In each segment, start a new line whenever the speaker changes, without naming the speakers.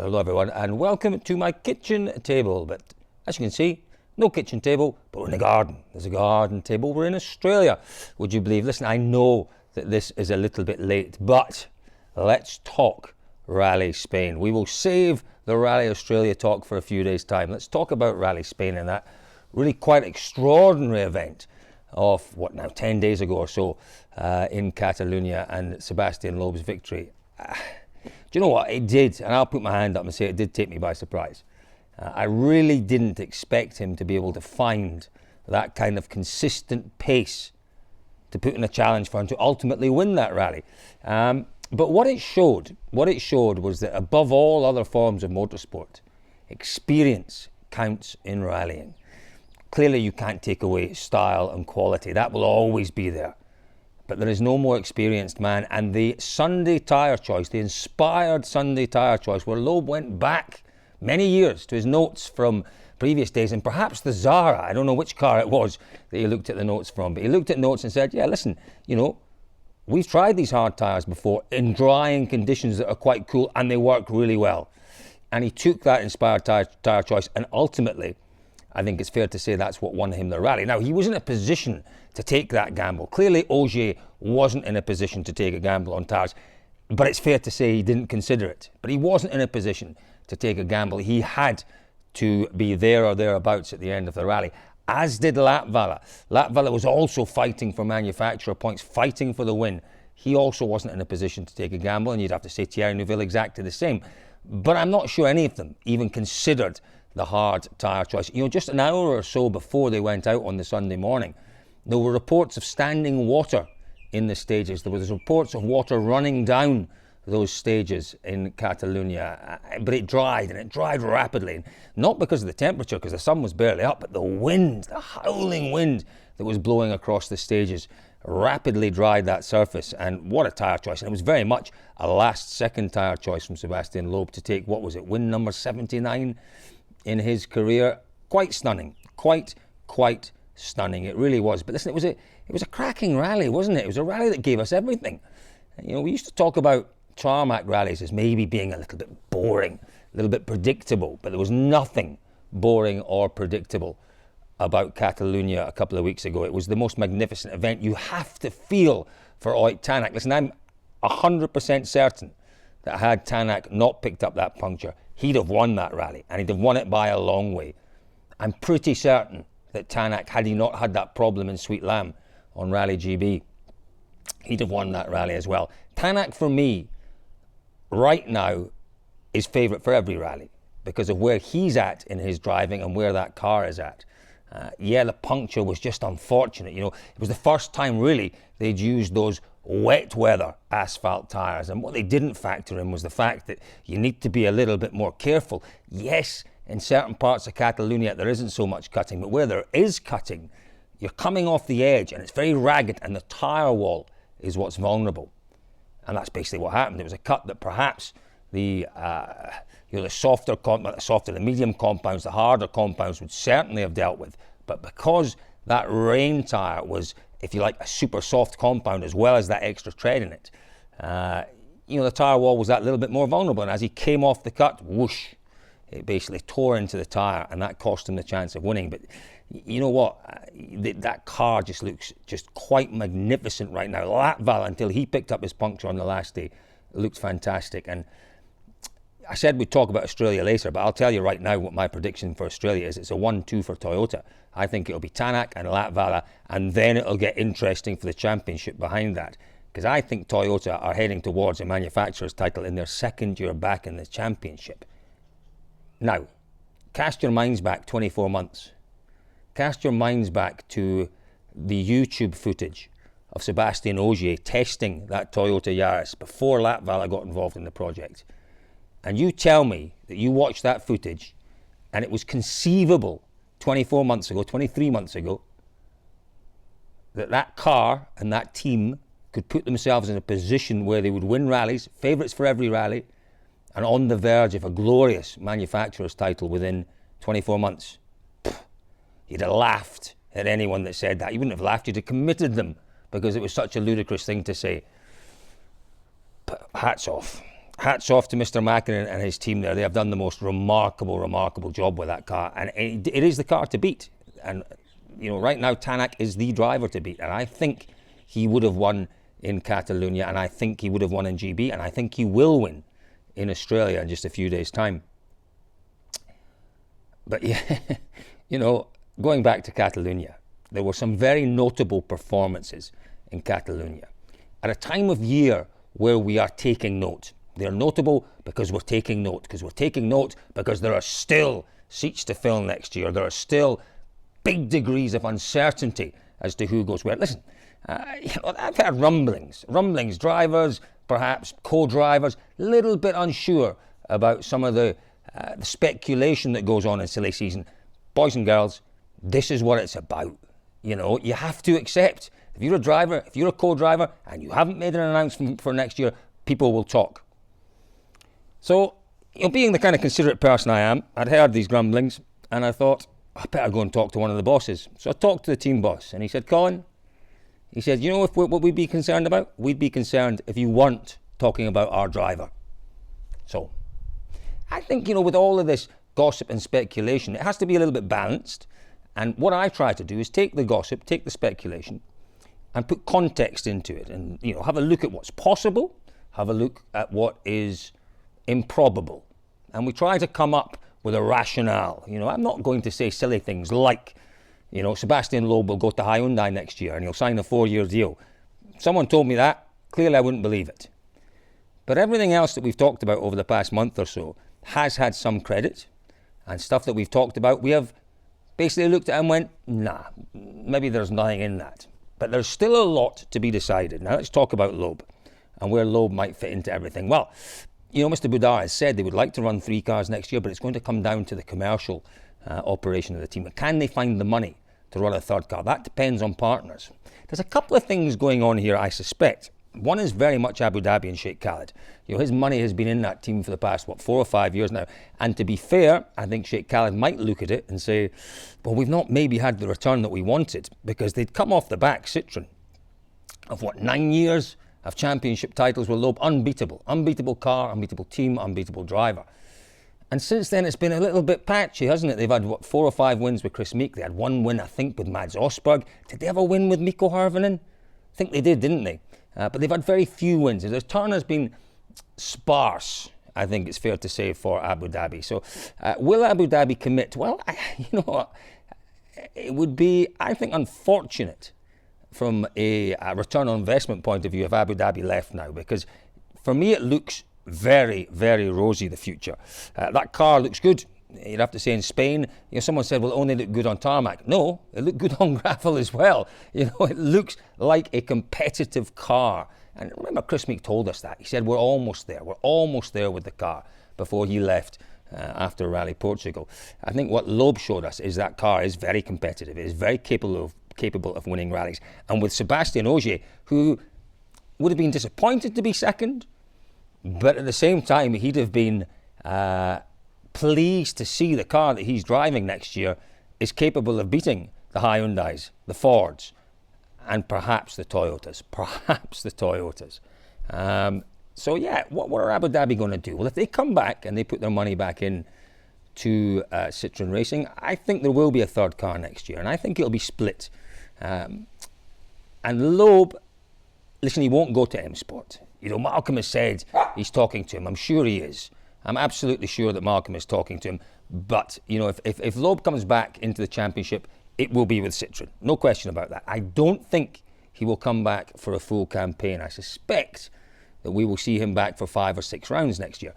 Hello everyone and welcome to my kitchen table. But as you can see, no kitchen table, but we're in a garden. There's a garden table. We're in Australia, would you believe? Listen, I know that this is a little bit late, but let's talk Rally Spain. We will save the Rally Australia talk for a few days' time. Let's talk about Rally Spain and that really quite extraordinary event of, 10 days ago or so in Catalunya and Sebastian Loeb's victory. Do you know what? It did, and I'll put my hand up and say it did take me by surprise. I really didn't expect him to be able to find that kind of consistent pace to put in a challenge for him to ultimately win that rally. But what it showed was that above all other forms of motorsport, experience counts in rallying. Clearly you can't take away style and quality. That will always be there. But there is no more experienced man. And the Sunday tyre choice, the inspired Sunday tyre choice, where Loeb went back many years to his notes from previous days, and perhaps the Zara, I don't know which car it was that he looked at the notes from, but he looked at notes and said, yeah, listen, we've tried these hard tyres before in drying conditions that are quite cool, and they work really well. And he took that inspired tyre choice, and ultimately, I think it's fair to say that's what won him the rally. Now, he was in a position to take that gamble. Clearly, Ogier wasn't in a position to take a gamble on tyres, but it's fair to say he didn't consider it. But he wasn't in a position to take a gamble. He had to be there or thereabouts at the end of the rally, as did Latvala. Latvala was also fighting for manufacturer points, fighting for the win. He also wasn't in a position to take a gamble, and you'd have to say Thierry Neuville exactly the same. But I'm not sure any of them even considered the hard tyre choice. Just an hour or so before they went out on the Sunday morning, there were reports of standing water in the stages. There was reports of water running down those stages in Catalunya, but it dried, and it dried rapidly. Not because of the temperature, because the sun was barely up, but the wind, the howling wind that was blowing across the stages rapidly dried that surface. And what a tyre choice. And it was very much a last-second tyre choice from Sebastian Loeb to take, win number 79 in his career. Quite stunning. Quite stunning. It really was. But listen, it was a cracking rally, wasn't it? It was a rally that gave us everything. We used to talk about tarmac rallies as maybe being a little bit boring, a little bit predictable, but there was nothing boring or predictable about Catalunya a couple of weeks ago. It was the most magnificent event. You have to feel for Ott Tanak. Listen, I'm 100% certain that had Tanak not picked up that puncture, he'd have won that rally, and he'd have won it by a long way. I'm pretty certain that Tanak, had he not had that problem in Sweet Lamb on Rally GB, he'd have won that rally as well. Tanak, for me, right now, is favourite for every rally because of where he's at in his driving and where that car is at. The puncture was just unfortunate. It was the first time really they'd used those wet weather asphalt tyres, and what they didn't factor in was the fact that you need to be a little bit more careful. Yes, in certain parts of Catalunya there isn't so much cutting, but where there is cutting, you're coming off the edge and it's very ragged, and the tyre wall is what's vulnerable. And that's basically what happened. It was a cut that perhaps the medium compounds, the harder compounds would certainly have dealt with. But because that rain tyre was, if you like, a super soft compound as well as that extra tread in it, the tyre wall was that little bit more vulnerable. And as he came off the cut, whoosh, it basically tore into the tyre, and that cost him the chance of winning. But you know what? That car just looks just quite magnificent right now. Latvala, until he picked up his puncture on the last day, looked fantastic. And I said we'd talk about Australia later, but I'll tell you right now what my prediction for Australia is. It's a 1-2 for Toyota. I think it'll be Tanak and Latvala, and then it'll get interesting for the championship behind that. Because I think Toyota are heading towards a manufacturer's title in their second year back in the championship. Now, cast your minds back 24 months. Cast your minds back to the YouTube footage of Sebastian Ogier testing that Toyota Yaris before Latvala got involved in the project. And you tell me that you watched that footage and it was conceivable 23 months ago, that car and that team could put themselves in a position where they would win rallies, favourites for every rally, and on the verge of a glorious manufacturer's title within 24 months. You'd have laughed at anyone that said that. You wouldn't have laughed, you'd have committed them because it was such a ludicrous thing to say. But hats off hats off to Mr. Mackinnon and his team there. They have done the most remarkable job with that car, and it is the car to beat. And right now Tanak is the driver to beat, and I think he would have won in Catalunya, and I think he would have won in GB, and I think he will win in Australia in just a few days' time. But yeah, going back to Catalunya, there were some very notable performances in Catalunya at a time of year where we are taking note. They're notable because we're taking note, because there are still seats to fill next year. There are still big degrees of uncertainty as to who goes where. Listen, I've heard rumblings, drivers, perhaps co-drivers, a little bit unsure about some of the speculation that goes on in silly season. Boys and girls, this is what it's about. You have to accept, if you're a driver, if you're a co-driver, and you haven't made an announcement for next year, people will talk. So, being the kind of considerate person I am, I'd heard these grumblings, and I thought, I better go and talk to one of the bosses. So I talked to the team boss, and he said, Colin, what we'd be concerned about? We'd be concerned if you weren't talking about our driver. So, I think, with all of this gossip and speculation, it has to be a little bit balanced. And what I try to do is take the gossip, take the speculation, and put context into it. And, have a look at what's possible, have a look at what is improbable. And we try to come up with a rationale. I'm not going to say silly things like, Sebastian Loeb will go to Hyundai next year and he'll sign a 4-year deal. Someone told me that. Clearly, I wouldn't believe it. But everything else that we've talked about over the past month or so has had some credit. And stuff that we've talked about, we have basically looked at and went, nah, maybe there's nothing in that. But there's still a lot to be decided. Now let's talk about Loeb and where Loeb might fit into everything. Well, Mr. Boudard has said they would like to run 3 cars next year, but it's going to come down to the commercial operation of the team. Can they find the money to run a 3rd car? That depends on partners. There's a couple of things going on here, I suspect. One is very much Abu Dhabi and Sheikh Khalid. His money has been in that team for the past, 4 or 5 years now. And to be fair, I think Sheikh Khalid might look at it and say, well, we've not maybe had the return that we wanted, because they'd come off the back, Citroen, of 9 years of championship titles with Loeb, unbeatable. Unbeatable car, unbeatable team, unbeatable driver. And since then, it's been a little bit patchy, hasn't it? They've had, 4 or 5 wins with Chris Meek. They had 1 win, I think, with Mads Osberg. Did they have a win with Mikko Harvonen? I think they did, didn't they? But they've had very few wins. The return has been sparse, I think it's fair to say, for Abu Dhabi. So, will Abu Dhabi commit? Well, it would be, I think, unfortunate from a return on investment point of view if Abu Dhabi left now, because for me it looks very, very rosy, the future. That car looks good. You'd have to say in Spain, someone said, well, it only looked good on tarmac. No, it looked good on gravel as well. It looks like a competitive car. And remember, Chris Meek told us that. He said, we're almost there. We're almost there with the car before he left after Rally Portugal. I think what Loeb showed us is that car is very competitive. It is very capable of winning rallies. And with Sebastian Ogier, who would have been disappointed to be second, but at the same time, he'd have been pleased to see the car that he's driving next year is capable of beating the Hyundais, the Fords, and perhaps the Toyotas. So yeah, what are Abu Dhabi going to do? Well, if they come back and they put their money back in to Citroen Racing, I think there will be a 3rd car next year, and I think it'll be split. And Loeb, listen, he won't go to M Sport. Malcolm has said he's talking to him. I'm sure he is. I'm absolutely sure that Malcolm is talking to him. But, if Loeb comes back into the championship, it will be with Citroen. No question about that. I don't think he will come back for a full campaign. I suspect that we will see him back for 5 or 6 rounds next year.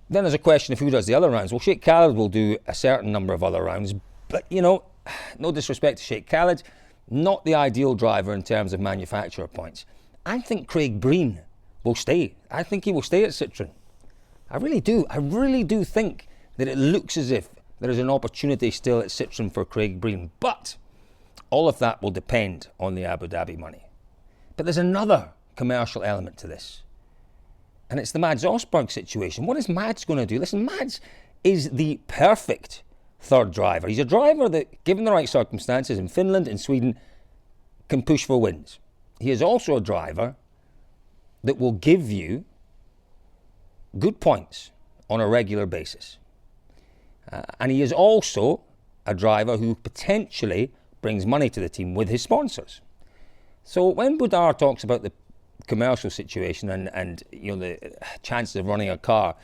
Then there's a question of who does the other rounds. Well, Sheikh Khalid will do a certain number of other rounds. But, no disrespect to Sheikh Khalid, not the ideal driver in terms of manufacturer points. I think Craig Breen will stay. I think he will stay at Citroen. I really do. I really do think that it looks as if there is an opportunity still at Citroen for Craig Breen. But all of that will depend on the Abu Dhabi money. But there's another commercial element to this. And it's the Mads Osberg situation. What is Mads going to do? Listen, Mads is the perfect 3rd driver. He's a driver that, given the right circumstances in Finland and Sweden, can push for wins. He is also a driver that will give you good points on a regular basis. And he is also a driver who potentially brings money to the team with his sponsors. So when Boudard talks about the commercial situation and the chances of running a car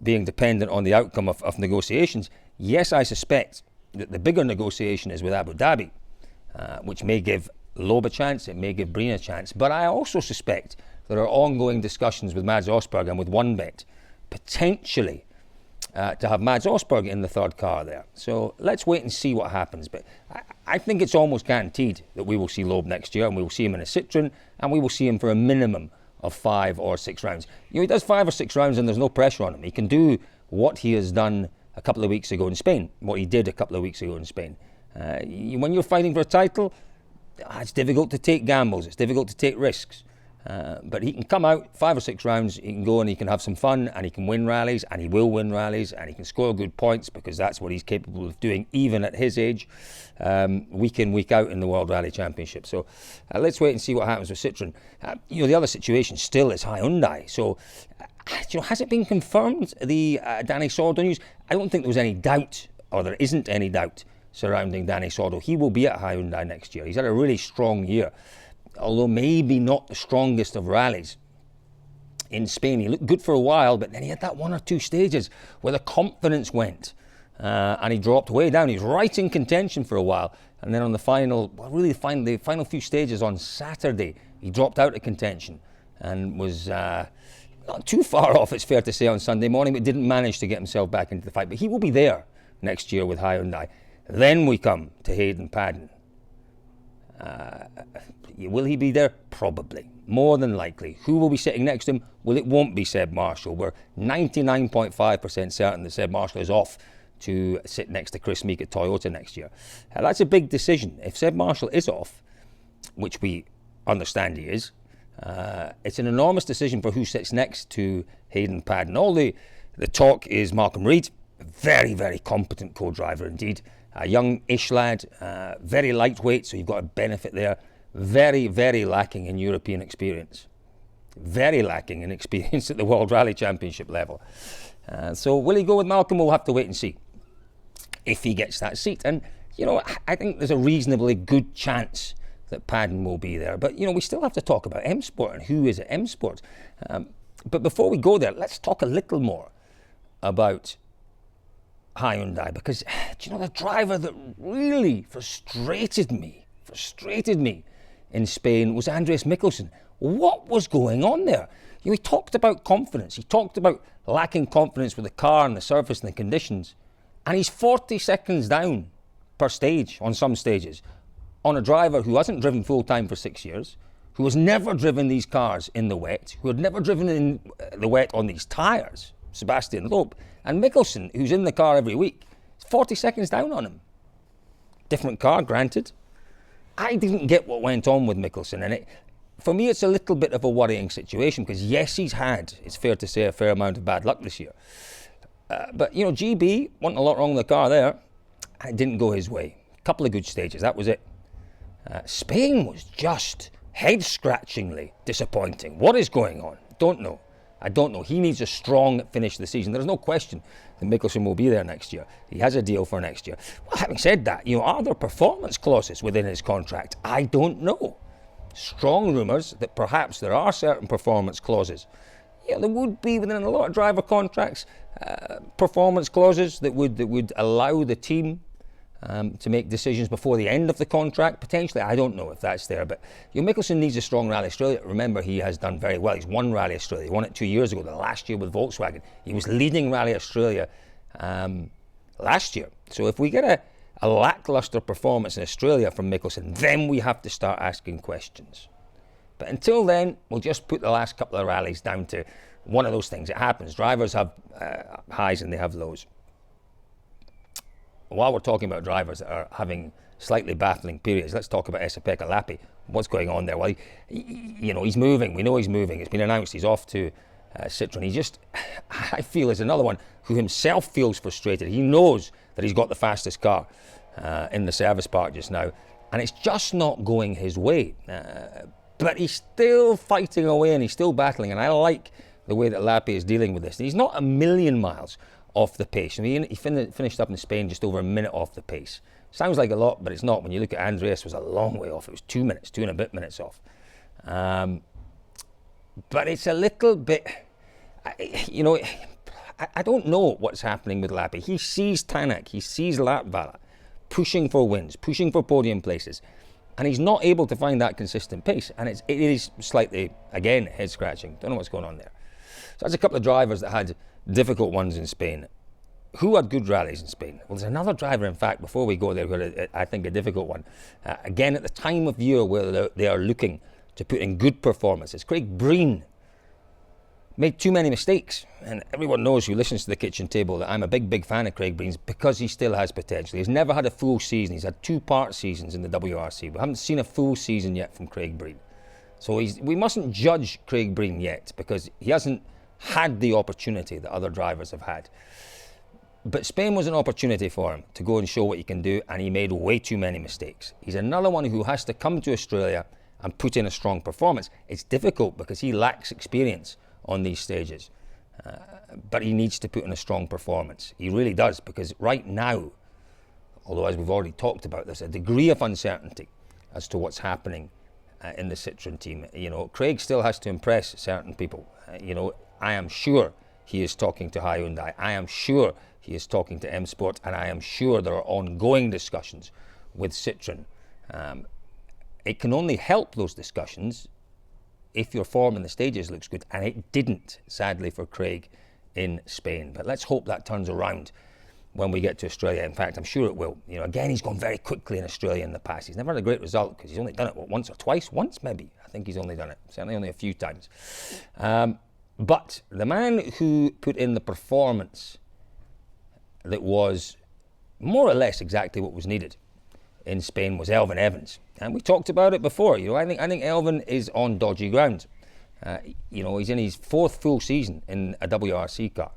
being dependent on the outcome of negotiations, yes, I suspect that the bigger negotiation is with Abu Dhabi, which may give Loeb a chance, it may give Breen a chance, but I also suspect there are ongoing discussions with Mads Osberg and with OneBet, potentially to have Mads Osberg in the third car there. So let's wait and see what happens. But I think it's almost guaranteed that we will see Loeb next year, and we will see him in a Citroen, and we will see him for a minimum of 5 or 6 rounds. He does 5 or 6 rounds and there's no pressure on him. He can do what he has done a couple of weeks ago in Spain, what he did a couple of weeks ago in Spain. When you're fighting for a title, it's difficult to take gambles, it's difficult to take risks. But he can come out 5 or 6 rounds, he can go and he can have some fun, and he can win rallies, and he will win rallies, and he can score good points because that's what he's capable of doing even at his age, week in, week out in the World Rally Championship. So let's wait and see what happens with Citroen. The other situation still is Hyundai. So has it been confirmed, the Danny Sordo news? I don't think there was any doubt, or there isn't any doubt surrounding Danny Sordo. He will be at Hyundai next year. He's had a really strong year, although maybe not the strongest of rallies in Spain. He looked good for a while, but then he had that 1 or 2 stages where the confidence went and he dropped way down. He was right in contention for a while, and then on the the final few stages on Saturday, he dropped out of contention and was not too far off, it's fair to say, on Sunday morning, but didn't manage to get himself back into the fight. But he will be there next year with Hyundai. Then we come to Hayden Paddon. Will he be there? Probably. More than likely. Who will be sitting next to him? Well, it won't be Seb Marshall. We're 99.5% certain that Seb Marshall is off to sit next to Chris Meek at Toyota next year. That's a big decision. If Seb Marshall is off, which we understand he is, it's an enormous decision for who sits next to Hayden Paddon. All the talk is Malcolm Reed, a very, very competent co-driver indeed. A young-ish lad, very lightweight, so you've got a benefit there. Very, very lacking in European experience. Very lacking in experience at the World Rally Championship level. So will he go with Malcolm? We'll have to wait and see if he gets that seat. And, I think there's a reasonably good chance that Paddon will be there. But, we still have to talk about M Sport and who is at M Sport. But before we go there, let's talk a little more about Hyundai, because the driver that really frustrated me in Spain was Andreas Mickelson. What was going on there? He talked about confidence. He talked about lacking confidence with the car and the surface and the conditions, and he's 40 seconds down per stage on some stages on a driver who hasn't driven full time for 6 years, who has never driven these cars in the wet, who had never driven in the wet on these tyres, Sebastian Loeb. And Mickelson, who's in the car every week, is 40 seconds down on him. Different car, granted. I didn't get what went on with Mickelson, and for me it's a little bit of a worrying situation, because yes, he's had, it's fair to say, a fair amount of bad luck this year. But, GB, wasn't a lot wrong with the car there, and it didn't go his way. A couple of good stages, that was it. Spain was just head-scratchingly disappointing. What is going on? I don't know. He needs a strong finish of the season. There's no question that Mickelson will be there next year. He has a deal for next year. Well, having said that, are there performance clauses within his contract? I don't know. Strong rumours that perhaps there are certain performance clauses. There would be within a lot of driver contracts performance clauses that would allow the team to make decisions before the end of the contract, potentially. I don't know if that's there, but Mickelson needs a strong Rally Australia. Remember, he has done very well. He's won Rally Australia. He won it 2 years ago, the last year with Volkswagen. He was leading Rally Australia last year. So if we get a lacklustre performance in Australia from Mickelson, then we have to start asking questions. But until then, we'll just put the last couple of rallies down to one of those things. It happens. Drivers have highs and they have lows. While we're talking about drivers that are having slightly baffling periods, let's talk about Esa-Pekka Lappi. What's going on there? Well, he's moving. We know he's moving. It's been announced he's off to Citroen. I feel, is another one who himself feels frustrated. He knows that he's got the fastest car in the service park just now, and it's just not going his way. But he's still fighting away and he's still battling, and I like the way that Lappi is dealing with this. And he's not a million miles off the pace. I mean, he finished up in Spain just over a minute off the pace. Sounds like a lot, but it's not. When you look at Andreas, it was a long way off. It was 2 minutes, 2 and a bit minutes off. But it's a little bit, I don't know what's happening with Lappi. He sees Tanak, he sees Latvala pushing for wins, pushing for podium places, and he's not able to find that consistent pace. And it is slightly, again, head scratching. Don't know what's going on there. So there's a couple of drivers that had difficult ones in Spain. Who had good rallies in Spain? Well, there's another driver, in fact, before we go there, who I think a difficult one. Again, at the time of year where they are looking to put in good performances. Craig Breen made too many mistakes. And everyone knows who listens to the kitchen table that I'm a big fan of Craig Breen's because he still has potential. He's never had a full season. He's had 2-part seasons in the WRC. We haven't seen a full season yet from Craig Breen. So we mustn't judge Craig Breen yet because he hasn't had the opportunity that other drivers have had. But Spain was an opportunity for him to go and show what he can do, and he made way too many mistakes. He's another one who has to come to Australia and put in a strong performance. It's difficult because he lacks experience on these stages. But he needs to put in a strong performance. He really does, because right now, although as we've already talked about, there's a degree of uncertainty as to what's happening in the Citroën team. Craig still has to impress certain people. I am sure he is talking to Hyundai. I am sure he is talking to M Sport, and I am sure there are ongoing discussions with Citroën. It can only help those discussions if your form in the stages looks good, and it didn't, sadly, for Craig in Spain. But let's hope that turns around when we get to Australia. In fact, I'm sure it will. Again, he's gone very quickly in Australia in the past. He's never had a great result because he's only done it, once or twice? Once, maybe. I think he's only done it. Certainly only a few times. But the man who put in the performance that was more or less exactly what was needed in Spain was Alvin Evans. And we talked about it before. I think Alvin is on dodgy ground. He's in his 4th full season in a WRC car.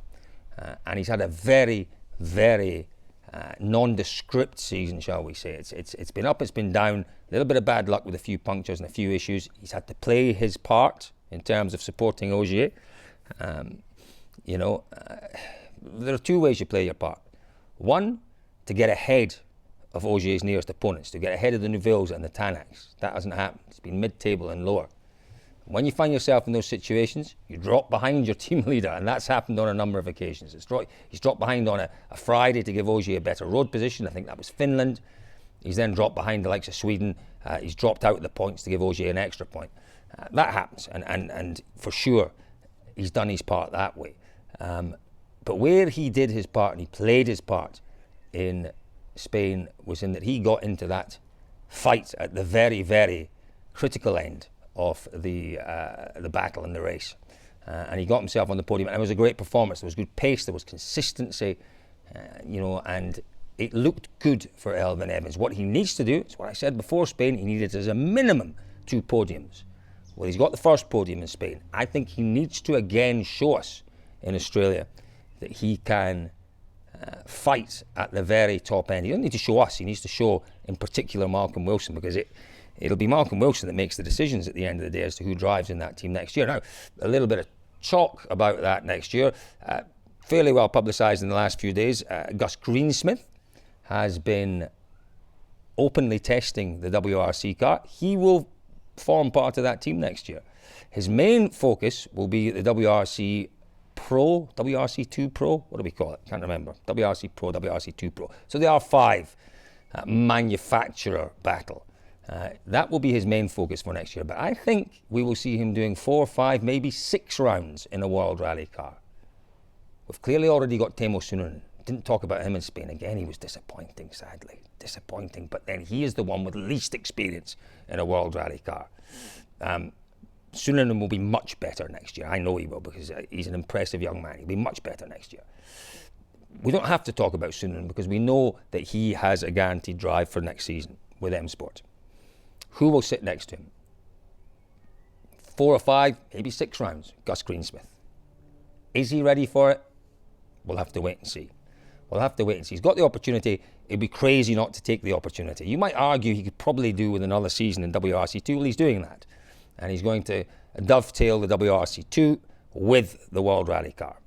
And he's had a very, very nondescript season, shall we say. It's been up, it's been down, a little bit of bad luck with a few punctures and a few issues. He's had to play his part in terms of supporting Ogier. There are 2 ways you play your part. One, to get ahead of Ogier's nearest opponents, to get ahead of the Neuvilles and the Tanacs. That hasn't happened. It's been mid-table and lower. When you find yourself in those situations, you drop behind your team leader, and that's happened on a number of occasions. He's dropped behind on a Friday to give Ogier a better road position. I think that was Finland. He's then dropped behind the likes of Sweden. He's dropped out the points to give Ogier an extra point. That happens, and for sure, he's done his part that way. But where he did his part and he played his part in Spain was in that he got into that fight at the very, very critical end of the battle and the race. And he got himself on the podium, and it was a great performance. There was good pace, there was consistency, and it looked good for Alvin Evans. What he needs to do, it's what I said before Spain, he needed as a minimum 2 podiums. Well, he's got the first podium in Spain. I think he needs to again show us in Australia that he can fight at the very top end. He doesn't need to show us, he needs to show in particular Malcolm Wilson, because it'll be Malcolm Wilson that makes the decisions at the end of the day as to who drives in that team next year. Now, a little bit of talk about that next year. Fairly well publicised in the last few days. Gus Smith has been openly testing the WRC car. He will form part of that team next year. His main focus will be the WRC Pro, WRC2 Pro, what do we call it? Can't remember. WRC Pro, WRC2 Pro. So the R5 manufacturer battle. That will be his main focus for next year. But I think we will see him doing 4, 5, maybe 6 rounds in a World Rally car. We've clearly already got Teemu Sunen. Didn't talk about him in Spain. Again, he was disappointing, sadly. Disappointing. But then he is the one with least experience in a World Rally car. Sunen will be much better next year. I know he will, because he's an impressive young man. He'll be much better next year. We don't have to talk about Sunen because we know that he has a guaranteed drive for next season with M Sport. Who will sit next to him? 4 or 5, maybe 6 rounds. Gus Smith. Is he ready for it? We'll have to wait and see. We'll have to wait and see. He's got the opportunity. It'd be crazy not to take the opportunity. You might argue he could probably do with another season in WRC2. Well, he's doing that. And he's going to dovetail the WRC2 with the World Rally car.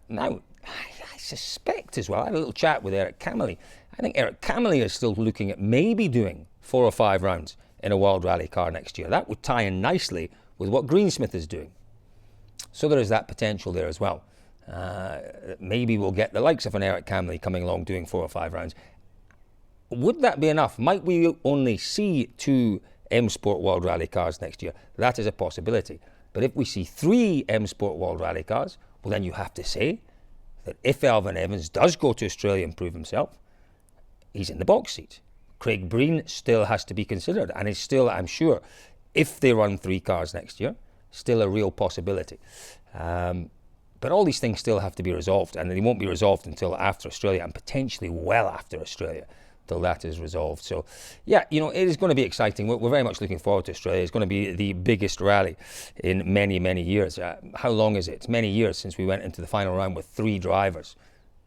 Now, I suspect as well, I had a little chat with Eric Camely. I think Eric Camely is still looking at maybe doing 4 or 5 rounds in a World Rally car next year. That would tie in nicely with what Greensmith is doing. So there is that potential there as well. Maybe we'll get the likes of an Eric Camely coming along doing 4 or 5 rounds. Would that be enough? Might we only see 2 M Sport World Rally cars next year? That is a possibility. But if we see 3 M Sport World Rally cars, well, then you have to say that if Alvin Evans does go to Australia and prove himself, he's in the box seat. Craig Breen still has to be considered, and is still, I'm sure, if they run 3 cars next year, still a real possibility. But all these things still have to be resolved, and they won't be resolved until after Australia, and potentially well after Australia, till that is resolved. So, yeah, you know, it is going to be exciting. We're very much looking forward to Australia. It's going to be the biggest rally in many, many years. How long is it? It's many years since we went into the final round with 3 drivers.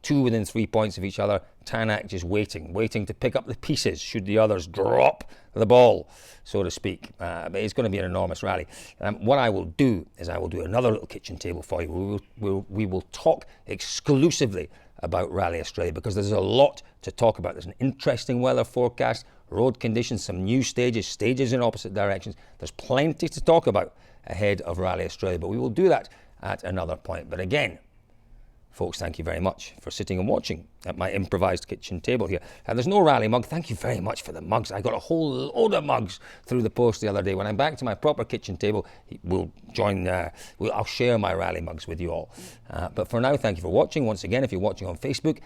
2 within 3 points of each other. Tarmac just waiting to pick up the pieces should the others drop the ball, so to speak. But it's going to be an enormous rally. What I will do is I will do another little kitchen table for you. We will talk exclusively about Rally Australia, because there's a lot to talk about. There's an interesting weather forecast, road conditions, some new stages in opposite directions. There's plenty to talk about ahead of Rally Australia, but we will do that at another point. But again, folks, thank you very much for sitting and watching at my improvised kitchen table here. There's no rally mug. Thank you very much for the mugs. I got a whole load of mugs through the post the other day. When I'm back to my proper kitchen table, I'll share my rally mugs with you all. But for now, thank you for watching. Once again, if you're watching on Facebook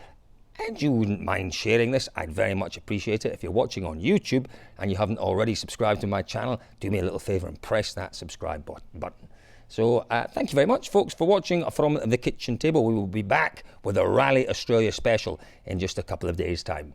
and you wouldn't mind sharing this, I'd very much appreciate it. If you're watching on YouTube and you haven't already subscribed to my channel, do me a little favor and press that subscribe button. So thank you very much, folks, for watching from the kitchen table. We will be back with a Rally Australia special in just a couple of days' time.